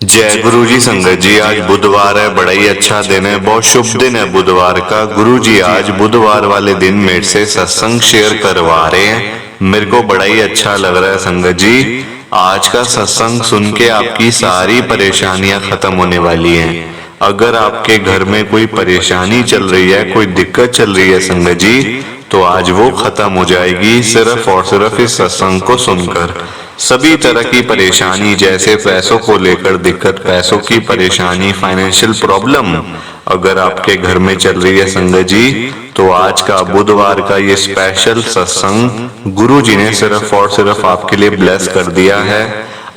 जय गुरु जी। संगत जी, आज बुधवार है, बड़ा ही अच्छा दिन है, बहुत शुभ दिन है बुधवार का। गुरु जी आज बुधवार वाले दिन मेरे से सत्संग शेयर करवा रहे हैं, मेरे को बड़ा ही अच्छा लग रहा है। संगत जी, आज का सत्संग सुन के आपकी सारी परेशानियां खत्म होने वाली हैं। अगर आपके घर में कोई परेशानी चल रही है, कोई दिक्कत चल रही है संगत जी, तो आज वो खत्म हो जाएगी सिर्फ और सिर्फ इस सत्संग को सुनकर। सभी तरह की परेशानी, जैसे पैसों को लेकर दिक्कत, पैसों की परेशानी, फाइनेंशियल प्रॉब्लम अगर आपके घर में चल रही है संगत जी, तो आज का बुधवार का ये स्पेशल सत्संग गुरु जी ने सिर्फ और सिर्फ आपके लिए ब्लेस कर दिया है।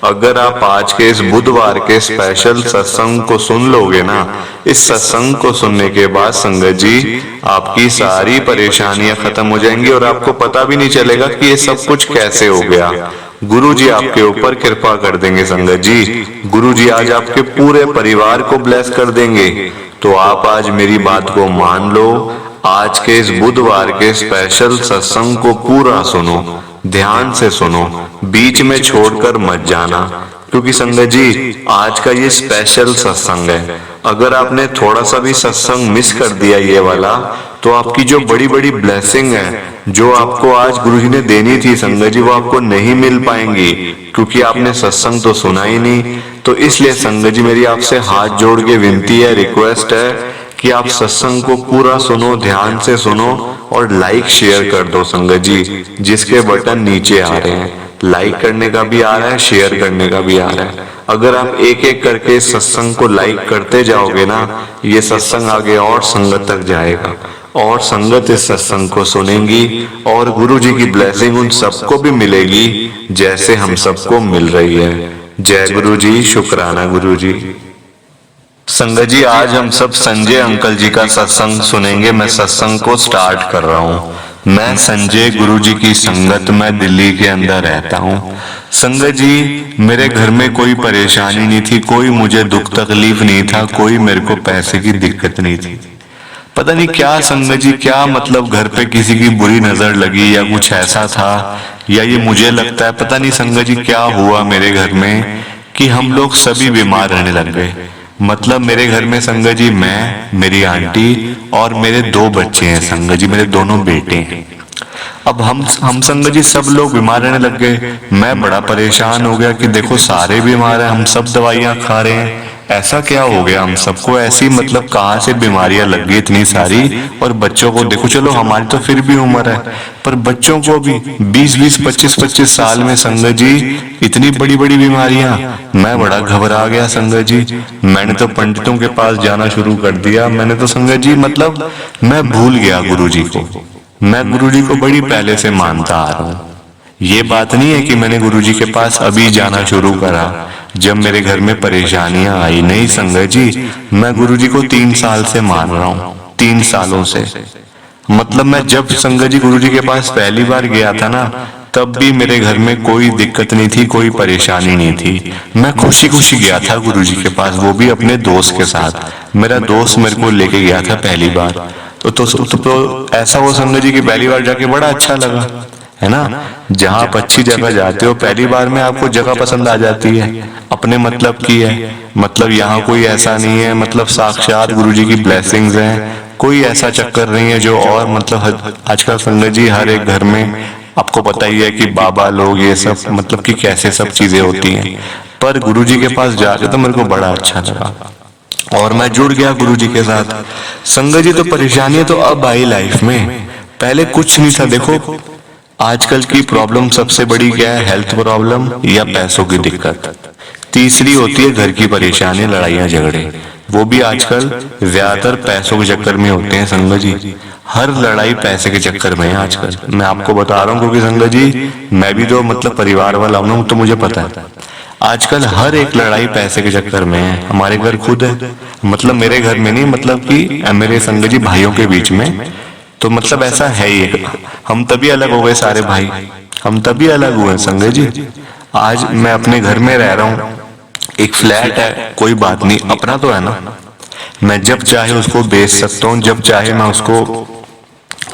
अगर आप आज के इस बुधवार के स्पेशल सत्संग को सुन लोगे ना, इस सत्संग को सुनने के बाद संगत जी आपकी सारी परेशानियां खत्म हो जाएंगी और आपको पता भी नहीं चलेगा कि ये सब कुछ कैसे हो गया। गुरु जी आपके ऊपर कृपा कर देंगे संगत जी। गुरु जी आज आपके पूरे परिवार को ब्लेस कर देंगे। तो आप आज मेरी बात को मान लो, आज के इस बुधवार के स्पेशल सत्संग को पूरा सुनो, ध्यान से सुनो, बीच में छोड़कर मत जाना, क्योंकि संगत जी आज का ये स्पेशल सत्संग है। अगर आपने थोड़ा सा भी सत्संग मिस कर दिया ये वाला, तो आपकी जो बड़ी बड़ी ब्लेसिंग है, जो आपको आज गुरुजी ने देनी थी संगत जी, वो आपको नहीं मिल पाएंगी, क्योंकि आपने सत्संग तो सुना ही नहीं। तो इसलिए संगत जी मेरी आपसे हाथ जोड़ के विनती है, रिक्वेस्ट है कि आप सत्संग को पूरा सुनो, ध्यान से सुनो और लाइक शेयर कर दो संगत जी, जिसके बटन नीचे आ रहे हैं। लाइक करने का भी आ रहा है, शेयर करने का भी आ रहा है। अगर आप एक एक करके सत्संग को लाइक करते जाओगे ना, ये सत्संग आगे और संगत तक जाएगा और संगत इस सत्संग को सुनेंगी और गुरु जी की ब्लेसिंग उन सबको भी मिलेगी जैसे हम सबको मिल रही है। जय गुरु जी, शुक्राना गुरु जी। संगत जी आज हम सब संजय अंकल जी का सत्संग सुनेंगे। मैं सत्संग को स्टार्ट कर रहा हूँ। मैं संजय गुरु जी की संगत में दिल्ली के अंदर रहता हूँ। संगत जी मेरे घर में कोई परेशानी नहीं थी, कोई मुझे दुख तकलीफ नहीं था, कोई मेरे को पैसे की दिक्कत नहीं थी। पता नहीं क्या संगत जी, क्या मतलब घर पे किसी की बुरी नजर लगी या कुछ ऐसा था, या ये मुझे लगता है, पता नहीं संगत जी क्या हुआ मेरे घर में कि हम लोग सभी बीमार रहने लग गए। मतलब मेरे घर में संगत जी मैं, मेरी आंटी और मेरे 2 बच्चे हैं संगत जी, मेरे दोनों बेटे हैं। अब हम संगत जी सब लोग बीमार रहने लग गए। मैं बड़ा परेशान हो गया कि देखो सारे बीमार हैं, हम सब दवाइयां खा रहे हैं, ऐसा क्या हो गया हम सबको, ऐसी मतलब कहाँ से बीमारियां लग गई इतनी सारी। और बच्चों को देखो, चलो हमारी तो फिर भी उम्र है, पर बच्चों को भी 20-20, 25-25 साल में संगत जी इतनी बड़ी बड़ी बीमारियां। मैं बड़ा घबरा गया संगत जी। मैंने तो पंडितों के पास जाना शुरू कर दिया। मैंने तो संगत जी मतलब मैं भूल गया गुरु जी को। मैं गुरु जी को बड़ी पहले से मानता आ रहा हूँ। ये बात नहीं है कि मैंने गुरु जी के पास अभी जाना शुरू करा जब मेरे घर में परेशानियां आई। नहीं संगत जी, मैं गुरु जी को 3 साल से मान रहा हूँ, 3 सालों से। मतलब मैं जब संगत जी गुरु जी के पास पहली बार गया था ना, तब भी मेरे घर में कोई दिक्कत नहीं थी, कोई परेशानी नहीं थी। मैं खुशी खुशी गया था गुरु जी के पास, वो भी अपने दोस्त के साथ। मेरा दोस्त मेरे को लेके गया था पहली बार। तो ऐसा वो संगत जी की पहली बार जाके बड़ा अच्छा लगा, है ना। जहाँ आप अच्छी जगह जाते हो, पहली बार में आपको जगह पसंद आ जाती है, अपने मतलब की है। मतलब यहाँ कोई ऐसा नहीं है, मतलब साक्षात गुरु जी की ब्लेसिंग्स हैं, कोई ऐसा चक्कर नहीं है जो और मतलब आजकल संगत जी हर एक घर में आपको पता ही है कि बाबा लोग ये सब मतलब कि कैसे सब चीजें होती हैं। पर गुरु जी के पास जाके तो मेरे को बड़ा अच्छा लगा और मैं जुड़ गया गुरु जी के साथ। संगत जी तो परेशानियां तो अब आई लाइफ में, पहले कुछ नहीं था। देखो आजकल की प्रॉब्लम सबसे बड़ी क्या है, हेल्थ प्रॉब्लम या पैसों की दिक्कत। तीसरी होती है घर की परेशानी, लड़ाइयां झगड़े। वो भी आजकल ज्यादातर पैसों के चक्कर में होते हैं संगत जी। हर लड़ाई पैसे के चक्कर में है आजकल। मैं आपको बता रहा हूँ क्योंकि संगत जी मैं भी तो मतलब परिवार वाला हूँ, तो मुझे पता है आजकल हर एक लड़ाई पैसे के चक्कर में है। हमारे घर खुद है, मतलब मेरे घर में नहीं, मतलब कि मेरे संगत जी भाइयों के बीच में। तो मतलब ऐसा है ही, हम तभी अलग हो गए सारे भाई, हम तभी अलग हुए संगत जी। आज मैं अपने घर में रह रहा हूँ, एक फ्लैट है, कोई बात नहीं, अपना तो है ना। मैं जब चाहे उसको बेच सकता हूँ, जब चाहे मैं उसको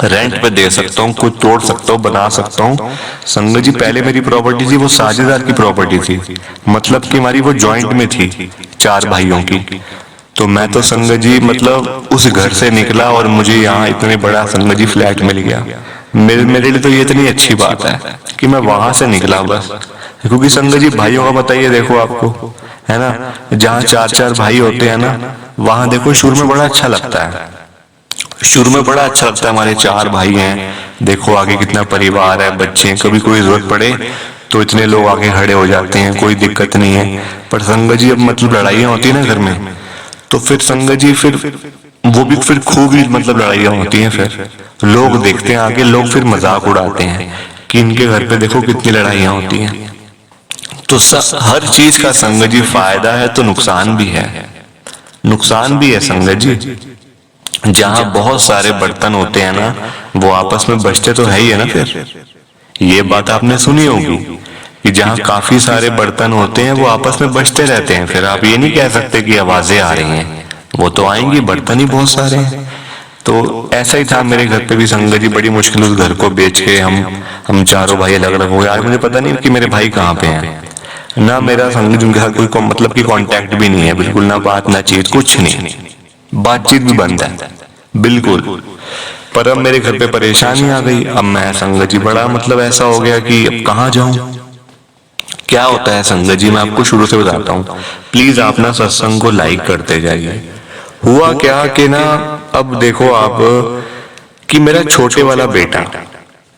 रेंट पे दे सकता हूँ, कुछ तोड़ सकता हूँ, बना सकता हूँ। संगत जी पहले मेरी प्रॉपर्टी थी वो साझेदार की प्रॉपर्टी थी, मतलब कि हमारी वो जॉइंट में थी 4 भाइयों की। तो मैं तो संगत जी मतलब उस घर से निकला और मुझे यहाँ इतने बड़ा संगत जी फ्लैट मिल गया। मेरे लिए तो ये इतनी अच्छी बात है कि मैं वहां से निकला बस। क्योंकि संगत जी भाइयों का बताइए, देखो आपको है ना, जहाँ 4-4 भाई होते हैं ना, वहां देखो शुरू में बड़ा अच्छा लगता है, शुरू में बड़ा अच्छा लगता है, हमारे 4 भाई हैं, देखो आगे कितना परिवार है, बच्चे हैं, कभी कोई जरूरत पड़े तो इतने लोग आगे खड़े हो जाते हैं, कोई दिक्कत नहीं है। पर संगत जी अब मतलब लड़ाइयाँ होती है ना घर में, तो फिर संगत जी फिर वो भी फिर खूब ही मतलब लड़ाइयाँ होती हैं, फिर लोग देखते हैं आगे, लोग फिर मजाक उड़ाते हैं कि इनके घर पे देखो कितनी लड़ाइयाँ होती हैं। तो हर चीज का संगत जी फायदा है तो नुकसान भी है, नुकसान भी है संगत जी। जहां बहुत सारे बर्तन होते हैं ना, वो आपस में बजते तो है ही है ना। फिर ये बात आपने सुनी होगी कि जहां काफी सारे बर्तन होते हैं वो आपस में बजते रहते हैं, फिर आप ये नहीं कह सकते कि आवाजें आ रही हैं, वो तो आएंगी, बर्तन ही बहुत सारे हैं। तो ऐसा ही था मेरे घर पे भी संगत जी, बड़ी मुश्किल उस घर को बेच के हम चारों भाई अलग अलग हो गए। आज मुझे पता नहीं कि मेरे भाई कहाँ पे हैं, ना मेरा संगत जी उनके साथ कोई मतलब की कांटेक्ट भी नहीं है, बिल्कुल ना बात ना चीत, कुछ नहीं, बातचीत भी बंद है बिल्कुल। पर अब मेरे घर पे परेशानी आ गई, अब मैं संगत जी बड़ा मतलब ऐसा हो गया कि अब कहाँ जाऊं। क्या होता है संगत जी, मैं आपको शुरू से बताता हूँ, प्लीज आप ना सत्संग को लाइक करते जाइए। हुआ क्या कि ना, अब देखो आप कि मेरा छोटे वाला बेटा,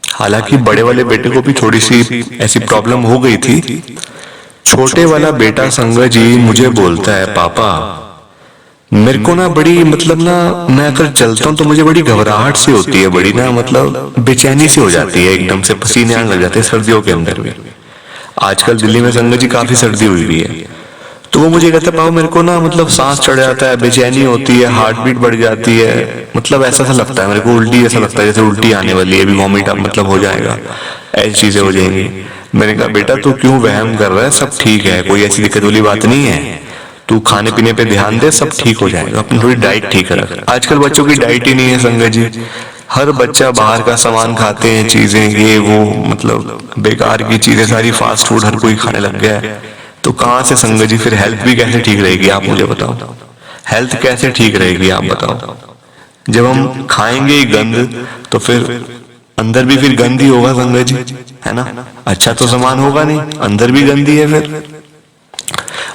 हालांकि बड़े वाले बेटे को भी थोड़ी सी ऐसी प्रॉब्लम हो गई थी, छोटे वाला बेटा संगत जी मुझे बोलता है, पापा मेरे को ना बड़ी मतलब ना, मैं अगर चलता हूँ तो मुझे बड़ी घबराहट सी होती है, बड़ी ना मतलब बेचैनी सी हो जाती है, एकदम से पसीने आने लग जाते हैं सर्दियों के अंदर भी। आजकल दिल्ली में संगत जी काफी सर्दी हुई हुई है। तो वो मुझे कहता है, पापा मेरे को ना मतलब सांस चढ़ जाता है, बेचैनी होती है, हार्ट बीट बढ़ जाती है, मतलब ऐसा सा लगता है मेरे को, उल्टी ऐसा लगता है जैसे उल्टी आने वाली है, अभी वॉमिट मतलब हो जाएगा, ऐसी चीजें हो जाएंगी। मैंने कहा बेटा तू क्यों वहम कर रहा है, सब ठीक है, कोई ऐसी दिक्कत वाली बात नहीं है, तू खाने पीने पे ध्यान दे, सब ठीक हो जाएगा, अपनी थोड़ी डाइट ठीक रख। आजकल बच्चों की डाइट ही नहीं है संगत जी, हर बच्चा बाहर का सामान खाते हैं, चीजें ये वो, मतलब बेकार की चीजें सारी, फास्ट फूड हर कोई खाने लग गया है। तो कहाँ से संगत जी फिर हेल्थ भी कैसे ठीक रहेगी, आप मुझे बताओ, हेल्थ कैसे ठीक रहेगी आप बताओ। जब हम खाएंगे ही गंद तो फिर अंदर भी फिर गंद ही होगा संगत जी, है ना, अच्छा तो सामान होगा नहीं, अंदर भी गंदी है। फिर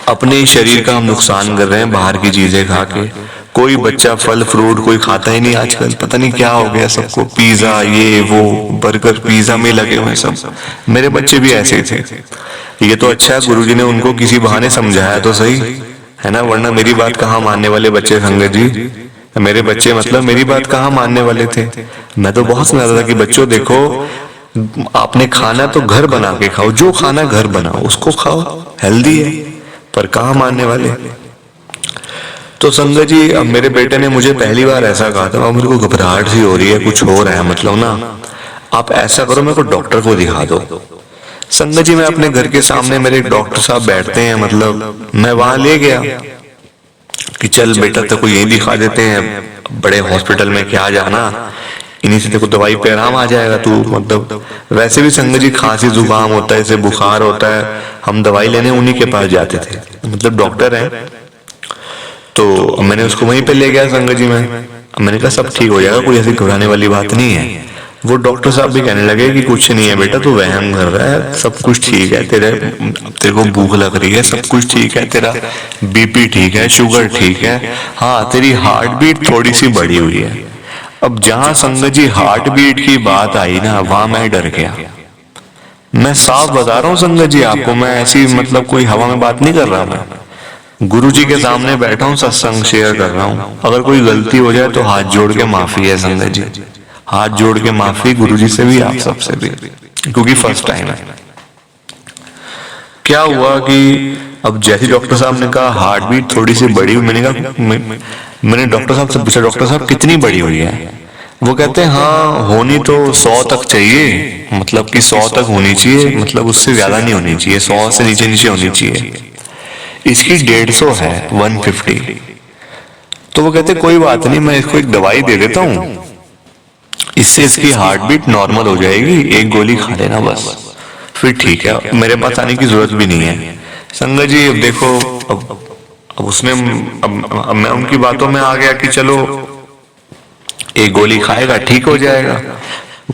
अपने शरीर का हम नुकसान कर रहे हैं बाहर की चीजें खा के। कोई बच्चा फल फ्रूट कोई खाता ही नहीं आजकल, पता नहीं क्या हो गया सबको, पिज्जा ये वो, बर्गर पिज्जा में लगे हुए सब। मेरे बच्चे भी ऐसे ही थे। ये तो अच्छा है गुरुजी ने उनको किसी बहाने समझाया तो सही, है ना, वरना मेरी बात कहाँ मानने वाले बच्चे संगत जी, मेरे बच्चे मतलब मेरी बात कहाँ मानने वाले थे। मैं तो बहुत समझाता था कि बच्चों देखो, आपने खाना तो घर बना के खाओ, जो खाना घर बनाओ उसको खाओ, हेल्दी है, पर कहाँ मानने वाले। तो संगत जी अब मेरे बेटे ने मुझे पहली बार ऐसा कहा था, अब मेरे को घबराहट सी हो रही है, कुछ हो रहा है मतलब ना, आप ऐसा करो मेरे को डॉक्टर को दिखा दो। संगत जी मैं अपने घर के सामने मेरे डॉक्टर साहब बैठते हैं, मतलब मैं वहां ले गया कि चल बेटा तेरे को यही दिखा देते हैं, बड़े हॉस्पिटल में क्या जाना, इन्हीं से तेरे को दवाई पे आराम आ जाएगा। तू मतलब वैसे भी संगत जी खांसी जुकाम होता है, इसे बुखार होता है, हम दवाई लेने उन्हीं के पास जाते थे, मतलब डॉक्टर हैं। तो मैंने उसको वहीं पे ले गया संगत जी में, मैंने कहा सब ठीक हो जाएगा, कोई ऐसी घबराने वाली बात नहीं है। वो डॉक्टर साहब भी कहने लगे कि कुछ नहीं है बेटा, तू वहम कर रहा है, सब कुछ ठीक है, तेरे को भूख लग रही है, सब कुछ ठीक है, तेरा बीपी ठीक है, शुगर ठीक है, हाँ तेरी हार्ट बीट थोड़ी सी बढ़ी हुई है। अब जहां संगत जी हार्ट बीट की बात आई ना, वहां मैं डर गया। मैं साफ बता रहा हूँ संगत जी आपको, मैं ऐसी मतलब कोई हवा में बात नहीं कर रहा, मैं गुरु जी के सामने बैठा हूँ, सत्संग शेयर कर रहा हूँ, अगर कोई गलती हो जाए तो हाथ जोड़ के माफी है संगत जी, हाथ जोड़ के माफी, गुरु जी से भी आप सबसे भी, क्योंकि फर्स्ट टाइम है। क्या हुआ कि अब जैसे डॉक्टर साहब ने कहा हार्ट बीट थोड़ी सी बढ़ी हुई, मैंने कहा मैंने डॉक्टर साहब से पूछा, डॉक्टर साहब कितनी बढ़ी हुई है। वो कहते हैं हाँ होनी तो 100 तक चाहिए, मतलब कि 100 तक होनी चाहिए, मतलब उससे ज्यादा नहीं होनी चाहिए, 100 से नीचे नीचे होनी चाहिए। इसकी 150 है, 150। तो वो कहते कोई बात नहीं, मैं इसको एक दवाई दे देता हूँ, इससे इसकी हार्ट बीट नॉर्मल हो जाएगी, एक गोली खा लेना बस, फिर ठीक है, मेरे पास आने की जरूरत भी नहीं है। संगत जी अब देखो, अब उसने अब मैं उनकी बातों में आ गया कि चलो एक गोली खाएगा ठीक हो जाएगा,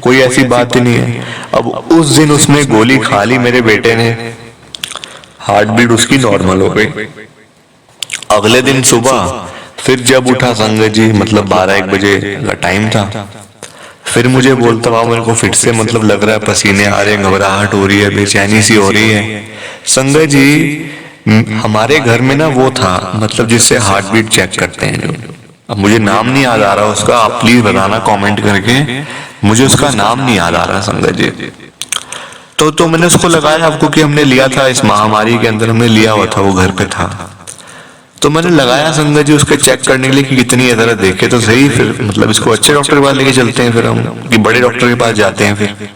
कोई ऐसी बात ही नहीं है। अब उस दिन उसने गोली खा ली मेरे बेटे ने, हार्ट बीट उसकी नॉर्मल हो गई। अगले दिन सुबह फिर जब उठा संगत जी, मतलब 12-1 बजे का टाइम था, फिर मुझे बोलता हुआ मेरे को फिर से मतलब लग रहा है, पसीने आ रहे हैं, घबराहट हो रही है, बेचैनी सी हो रही है। संगत जी हमारे घर में ना वो था, मतलब जिससे हार्ट बीट चेक करते हैं जो, अब मुझे नाम नहीं याद आ रहा उसका, आप प्लीज बताना कमेंट करके, मुझे उसका नाम नहीं याद आ रहा संगत जी। तो मैंने उसको लगाया आपको, कि हमने लिया था इस महामारी के अंदर, हमने लिया हुआ था, वो घर पे था, तो मैंने लगाया संगत जी उसके चेक करने के लिए कि कितनी है, जरा देखे तो सही, फिर मतलब इसको अच्छे डॉक्टर के पास लेके चलते हैं फिर हम, कि बड़े डॉक्टर के पास जाते हैं। फिर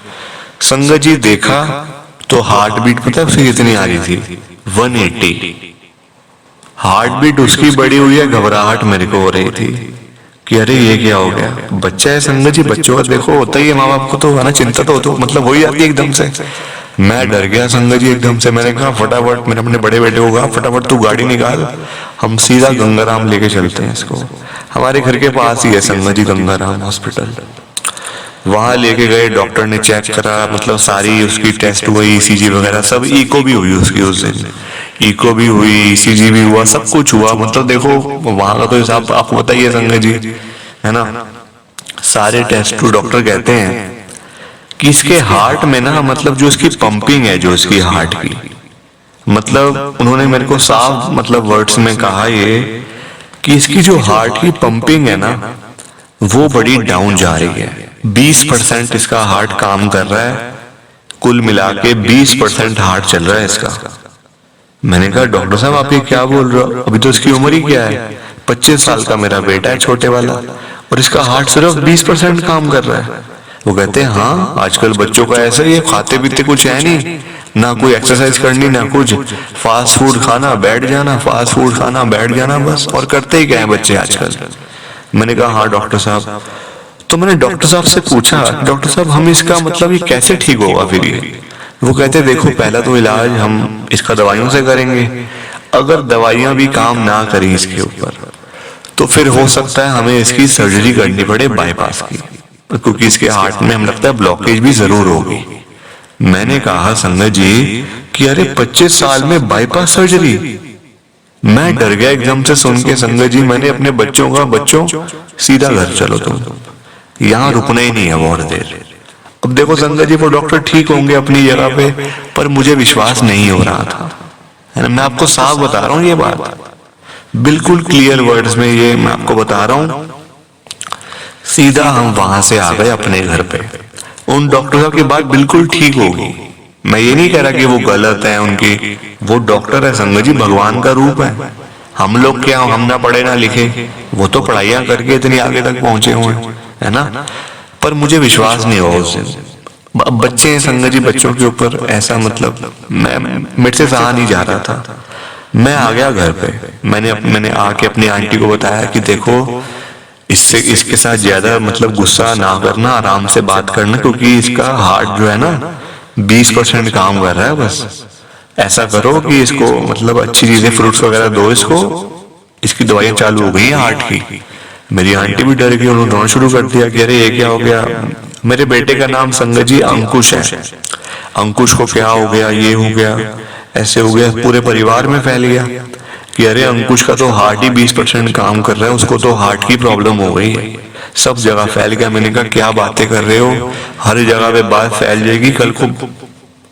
संगत जी देखा तो हार्ट बीट पता है उसकी कितनी आ रही थी, 180। हार्ट बीट उसकी बड़ी हुई है, घबराहट मेरे को हो रही थी कि अरे ये क्या हो गया, बच्चा है संगत जी, बच्चों का देखो होता ही है, माँ बाप को तो है ना, चिंता तो मतलब हो ही जाती है एकदम से। मैं डर गया संगत जी एकदम से, मैंने कहा फटाफट, मैंने अपने बड़े बेटे को कहा फटाफट तू गाड़ी निकाल, हम सीधा गंगाराम लेके चलते हैं इसको, हमारे घर के पास ही है संगत जी गंगाराम हॉस्पिटल। वहां लेके गए, डॉक्टर ने चेक करा, मतलब सारी उसकी टेस्ट हुई, ईसीजी वगैरह सब, इको भी हुई उसकी उस दिन, इको भी हुई, ईसीजी भी हुआ, सब कुछ हुआ, मतलब देखो वहां का तो हिसाब आपको बताइए संगत जी, है ना। सारे टेस्ट डॉक्टर कहते हैं कि इसके हार्ट में ना, मतलब जो इसकी पंपिंग है, जो इसकी हार्ट की, मतलब उन्होंने मेरे को साफ मतलब वर्ड्स में कहा ये कि इसकी जो हार्ट की पंपिंग है ना, वो बड़ी डाउन जा रही है। 20% इसका हार्ट काम कर रहा है, कुल मिला के 20% हार्ट चल रहा है इसका। मैंने कहा डॉक्टर साहब आप ये क्या बोल रहे हो, अभी तो इसकी उम्र ही क्या है, 25 साल का मेरा बेटा है छोटे वाला, और इसका हार्ट सिर्फ 20% काम कर रहा है। वो कहते हैं हाँ आजकल बच्चों का ऐसा ही है, खाते पीते कुछ है नहीं, ना कोई एक्सरसाइज करनी ना कुछ, फास्ट फूड खाना बैठ जाना, फास्ट फूड खाना बैठ जाना बस, और करते ही क्या है बच्चे आजकल। मैंने कहा हाँ डॉक्टर साहब। तो मैंने डॉक्टर साहब से पूछा डॉक्टर साहब हम इसका मतलब ये कैसे ठीक होगा फिर ये। वो कहते देखो पहला तो इलाज हम इसका दवाइयों से करेंगे, अगर दवाइयां भी काम ना करें इसके ऊपर तो फिर हो सकता है हमें इसकी सर्जरी करनी पड़े बाईपास की, क्योंकि इसके हार्ट में हम लगता है ब्लॉकेज भी जरूर होगी। मैंने कहा संगत जी कि अरे 25 साल में बाईपास सर्जरी, मैं डर गया एकदम से सुन के संगत जी। मैंने अपने बच्चों का बच्चों सीधा घर चलो तुम, यहाँ रुकना ही नहीं है बहुत देर। अब देखो संगत जी वो डॉक्टर ठीक होंगे अपनी जगह पे, पर मुझे विश्वास नहीं हो रहा था, है ना। मैं आपको साफ बता रहा हूँ ये बात, बिल्कुल क्लियर वर्ड्स में ये मैं आपको बता रहा हूँ। सीधा हम वहां से आ गए अपने घर पे, उन डॉक्टर साहब की बात बिल्कुल ठीक होगी, मैं ये नहीं कह रहा कि वो गलत है उनकी, वो डॉक्टर है संगत जी, भगवान का रूप है। हम लोग क्या, हम ना पढ़े ना लिखे, वो तो पढ़ाइयां करके इतनी आगे तक पहुंचे हुए हैं, है ना। पर मुझे विश्वास नहीं हुआ उस दिन। बच्चे हैं संगत जी, बच्चों के ऊपर ऐसा मतलब मैं मेरे से सहा नहीं जा रहा था। मैं आ गया घर पे, मैंने आके अपनी आंटी को बताया कि देखो इससे इसके साथ ज्यादा मतलब गुस्सा ना करना, आराम से बात करना, क्योंकि इसका हार्ट जो है ना 20% काम कर रहा है, बस ऐसा करो कि इसको मतलब अच्छी चीजें फ्रूट्स वगैरह दो इसको, इसकी दवाइयां चालू हो गई हैं हार्ट की। मेरी आंटी भी डर गई, उन्होंने रोना शुरू कर दिया कि अरे ये क्या हो गया। मेरे बेटे का नाम संगत जी अंकुश है, अंकुश को क्या हो गया, ये हो गया, ऐसे हो गया, पूरे परिवार में फैल गया कि अरे अंकुश का तो हार्ट ही 20% काम कर रहा है, उसको तो हार्ट की प्रॉब्लम हो गई है, सब जगह फैल गया। मैंने कहा क्या बातें कर रहे हो, हर जगह पे बात फैल जाएगी, कल को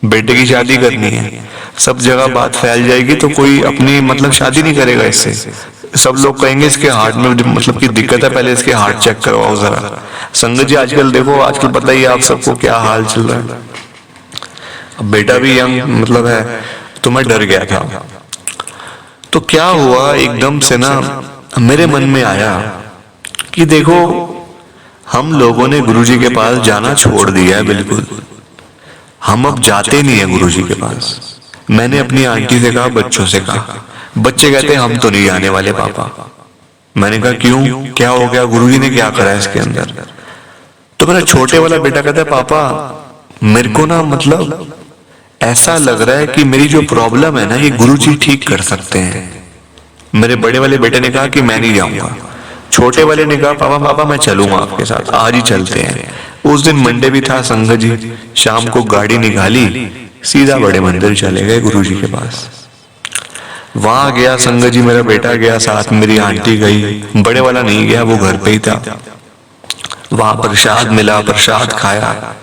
बेटे की शादी करनी है, सब जगह बात फैल जाएगी तो कोई अपनी मतलब शादी नहीं करेगा इससे, सब लोग कहेंगे इसके हार्ट में मतलब की दिक्कत है, पहले इसके हार्ट चेक करवाओ जरा। संगत जी आजकल देखो, आजकल पता ही आप सबको क्या हाल चल रहा है। अब बेटा भी यंग मतलब है, तो मैं डर गया था। तो क्या हुआ एकदम से ना मेरे मन में आया कि देखो हम लोगों ने गुरुजी के पास जाना छोड़ दिया है, बिल्कुल हम अब जाते नहीं है गुरुजी के पास। मैंने अपनी आंटी से कहा, बच्चों से कहा, बच्चे कहते हैं हम तो नहीं जाने वाले पापा। मैंने कहा क्यों, क्या हो गया, गुरुजी ने क्या करा इसके अंदर। तो मेरा छोटे वाला बेटा कहता है पापा मेरे को ना मतलब ऐसा लग रहा है कि मेरी जो प्रॉब्लम है ना ये गुरुजी ठीक कर सकते हैं। मेरे बड़े वाले बेटे ने कहा कि मैं नहीं जाऊंगा। छोटे वाले ने कहा पापा पापा मैं चलूंगा आपके साथ, आज ही चलते हैं। उस दिन मंडे भी था संगत जी, शाम को गाड़ी निकाली, सीधा बड़े मंदिर चले गए गुरुजी के पास। वहां गया संगत जी, मेरा बेटा गया साथ, मेरी आंटी गई, बड़े वाला नहीं गया, वो घर पे ही था। वहां प्रसाद मिला, प्रसाद खाया।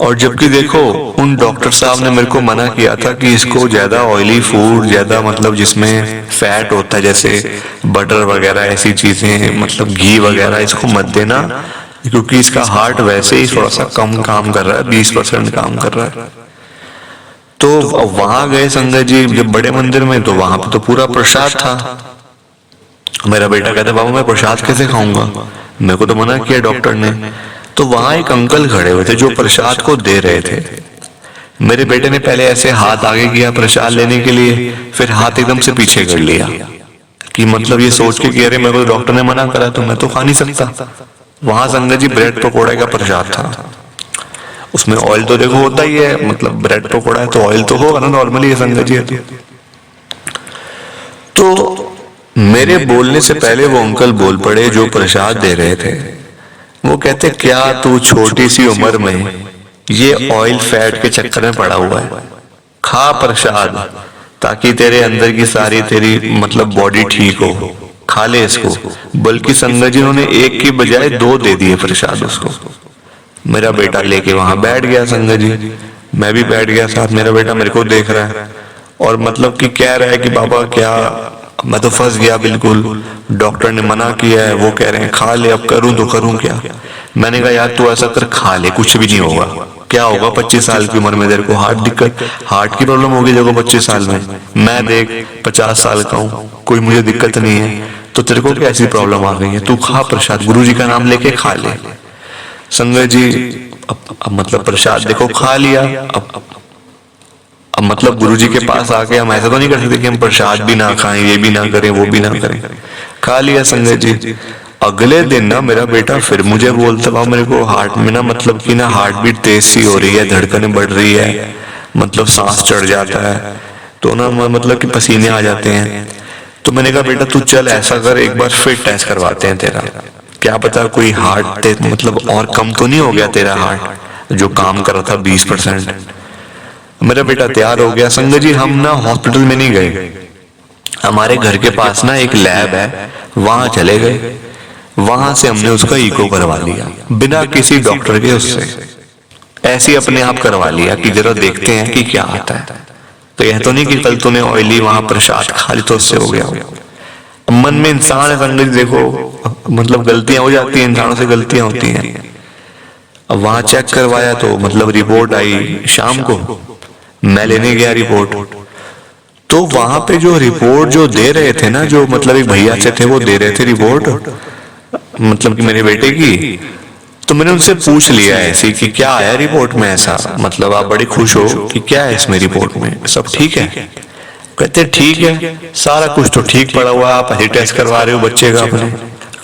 और जबकि देखो उन डॉक्टर साहब ने मेरे को मना किया था कि इसको ज्यादा ऑयली फूड, ज्यादा मतलब जिसमें फैट होता है जैसे बटर वगैरह ऐसी चीजें, मतलब घी वगैरह इसको मत देना, क्योंकि इसका हार्ट वैसे ही थोड़ा सा कम काम कर रहा है, 20% काम कर रहा है। तो वहां गए संगत जी जब बड़े मंदिर में, तो वहां पे तो पूरा प्रसाद था। मेरा बेटा कहता बाबा मैं प्रसाद कैसे खाऊंगा, मेरे को तो मना किया डॉक्टर ने। तो वहां एक अंकल खड़े हुए थे जो प्रसाद को दे रहे थे। मेरे बेटे ने पहले ऐसे हाथ आगे किया प्रसाद लेने के लिए, फिर हाथ एकदम से पीछे कर लिया कि मतलब ये सोच के कि अरे मेरे को डॉक्टर ने मना करा तो मैं तो खा नहीं सकता। वहां संगत जी ब्रेड पकौड़े का प्रसाद था, उसमें ऑयल तो देखो होता ही है, मतलब ब्रेड पकौड़ा है तो ऑयल तो होगा ना नॉर्मली संगत जी। तो मेरे बोलने से पहले वो अंकल बोल पड़े जो प्रसाद दे रहे थे। वो कहते क्या तू छोटी सी उम्र में ये ऑयल फैट के चक्कर में पड़ा हुआ है, खा प्रसाद ताकि तेरे अंदर की सारी तेरी मतलब बॉडी ठीक हो, खा ले इसको। बल्कि संगत जी ने एक की बजाय 2 दे दिए प्रसाद उसको। मेरा बेटा लेके वहां बैठ गया संगत जी, मैं भी बैठ गया साथ। मेरा बेटा मेरे को देख रहा है और मतलब कि कह रहा है कि बाबा क्या, मैं तो फंस गया बिल्कुल, डॉक्टर ने मना किया है, वो कह रहे हैं खा ले, अब करूं तो करूं क्या। मैंने कहा यार तू ऐसा कर, खा ले, कुछ भी नहीं होगा। क्या होगा 25 साल की उम्र में तेरे को हार्ट की प्रॉब्लम होगी देखो 25 साल में, मैं देख 50 साल का हूँ, कोई मुझे दिक्कत नहीं है, तो तेरे को कैसी प्रॉब्लम आ गई है, तू खा प्रसाद, गुरु जी का नाम लेके खा ले। संगत जी अब मतलब प्रसाद देखो खा लिया। अब मतलब गुरुजी के पास आके हम ऐसा तो नहीं कर सकते कि हम प्रसाद भी ना खाएं, ये भी ना करें, वो भी ना करें। खा लिया संगत जी। अगले दिन ना मेरा बेटा फिर मुझे बोलता था मेरे को हार्ट में ना मतलब कि ना हार्ट बीट तेज सी हो रही है, धड़कनें बढ़ रही है, मतलब सांस चढ़ जाता है, तो ना मतलब कि पसीने आ जाते हैं। तो मैंने कहा बेटा तू चल ऐसा कर, एक बार फिर टेस्ट करवाते हैं तेरा, क्या पता कोई हार्ट मतलब और कम तो नहीं हो गया तेरा हार्ट जो काम कर रहा था 20%। मेरा बेटा तैयार हो गया संगत जी। हम ना हॉस्पिटल में नहीं गए, हमारे घर के पास ना एक लैब है, वहां चले गए। वहां से हमने उसका इको करवा लिया बिना किसी डॉक्टर के, उससे ऐसे अपने आप करवा लिया कि जरा देखते हैं कि क्या आता है। तो यह तो नहीं कि कल तूने ऑयली वहां प्रसाद खा ली तो उससे हो गया। मन में इंसान है संगत जी, देखो मतलब गलतियां हो जाती हैं, इंसानों से गलतियां होती हैं। अब वहां चेक करवाया तो मतलब रिपोर्ट आई शाम को, मैं लेने गया रिपोर्ट। तो वहां पे जो रिपोर्ट जो दे रहे थे ना, जो मतलब एक भैया से थे वो दे रहे थे रिपोर्ट मतलब कि मेरे बेटे की। तो मैंने उनसे पूछ लिया ऐसे कि क्या आया रिपोर्ट में, ऐसा मतलब आप बड़े खुश हो कि क्या है इसमें रिपोर्ट में, सब ठीक है। कहते ठीक है, सारा कुछ तो ठीक पड़ा हुआ, आप ऐसे टेस्ट करवा रहे हो बच्चे का, अपने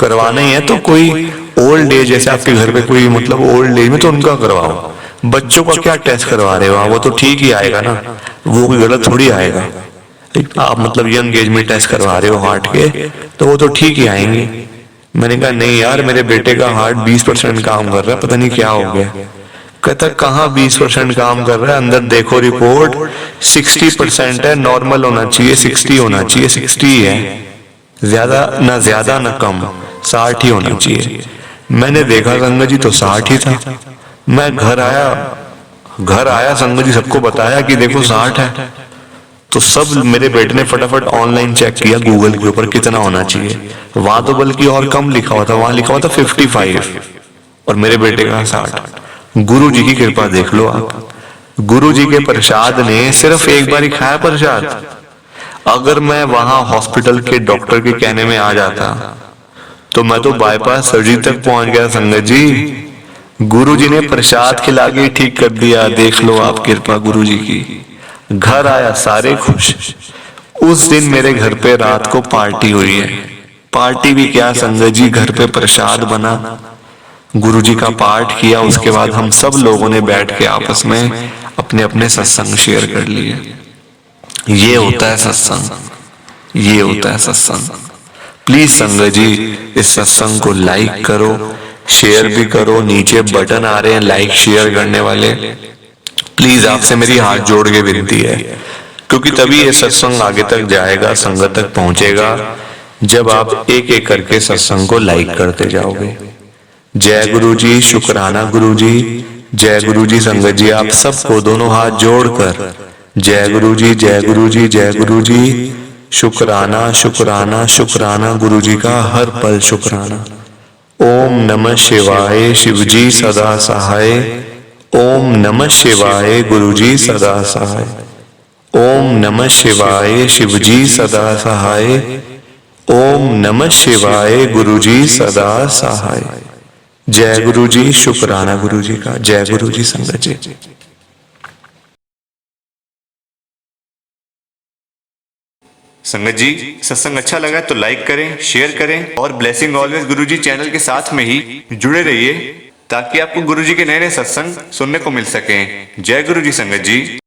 करवाना ही है तो कोई ओल्ड एज जैसे आपके घर पे कोई मतलब ओल्ड एज में तो उनका करवाओ, बच्चों का क्या टेस्ट करवा रहे हो, वो तो ठीक ही आएगा ना, वो कोई गलत थोड़ी आएगा। आप मतलब यंग एज में टेस्ट करवा रहे हो हार्ट के तो वो तो ठीक ही आएंगे। मैंने कहा नहीं यार मेरे बेटे का हार्ट 20% काम कर रहा है, पता नहीं क्या हो गया। कहता कहाँ 20% काम कर रहा है, अंदर देखो रिपोर्ट 60% है, नॉर्मल होना चाहिए 60 होना चाहिए, 60 ही है, ज्यादा ना कम, 60 ही होना चाहिए। मैंने देखा संगत जी तो 60 ही था। मैं घर आया संगत जी, सबको बताया कि देखो 60 है। तो सब मेरे बेटे ने फटाफट ऑनलाइन चेक किया गूगल के ऊपर कितना होना चाहिए, वहां तो बल्कि और कम लिखा हुआ था, वहां लिखा हुआ था 55 और मेरे बेटे का 60। गुरु जी की कृपा देख लो आप, गुरु जी के प्रसाद ने सिर्फ एक बार ही खाया प्रसाद। अगर मैं वहां हॉस्पिटल के डॉक्टर के कहने में आ जाता तो मैं तो बाईपास सर्जरी तक पहुंच गया संगत जी। गुरु जी ने प्रसाद खिला के ठीक कर दिया, देख लो आप कृपा गुरु जी की। घर आया सारे खुश। उस दिन मेरे घर पे रात को पार्टी हुई है। पार्टी भी क्या संगत जी, घर पे प्रसाद बना, गुरुजी का पाठ किया, उसके बाद हम सब लोगों ने बैठ के आपस में अपने अपने सत्संग शेयर कर लिए। ये होता है सत्संग, ये होता है सत्संग। प्लीज संगत जी इस सत्संग को लाइक करो, शेयर भी करो। नीचे बटन आ रहे हैं लाइक शेयर करने वाले, प्लीज आपसे मेरी हाथ जोड़ के विनती है, क्योंकि तभी ये सत्संग आगे तक जाएगा, संगत तक पहुंचेगा, जब आप एक एक करके सत्संग को लाइक करते जाओगे। जय गुरु जी, शुक्राना गुरु जी, जय गुरु जी। संगत जी आप सबको दोनों हाथ जोड़कर जय गुरु जी, जय गुरु जी, जय गुरु जी। शुक्राना शुक्राना शुक्राना गुरु जी का हर पल शुक्राना। ओम नमः शिवाय, शिव जी सदा सहाय। ओम नमः शिवाय, गुरु जी सदा सहाय। ओम नमः शिवाय, शिव जी सदा सहाय। ओम नमः शिवाय, गुरु जी सदा सहाय। जय गुरु जी, शुक्राना गुरु जी का। जय गुरु जी संगत जी। संगत जी सत्संग अच्छा लगा तो लाइक करें, शेयर करें और ब्लेसिंग ऑलवेज गुरुजी चैनल के साथ में ही जुड़े रहिए, ताकि आपको गुरुजी के नए नए सत्संग सुनने को मिल सकें। जय गुरु जी संगत जी।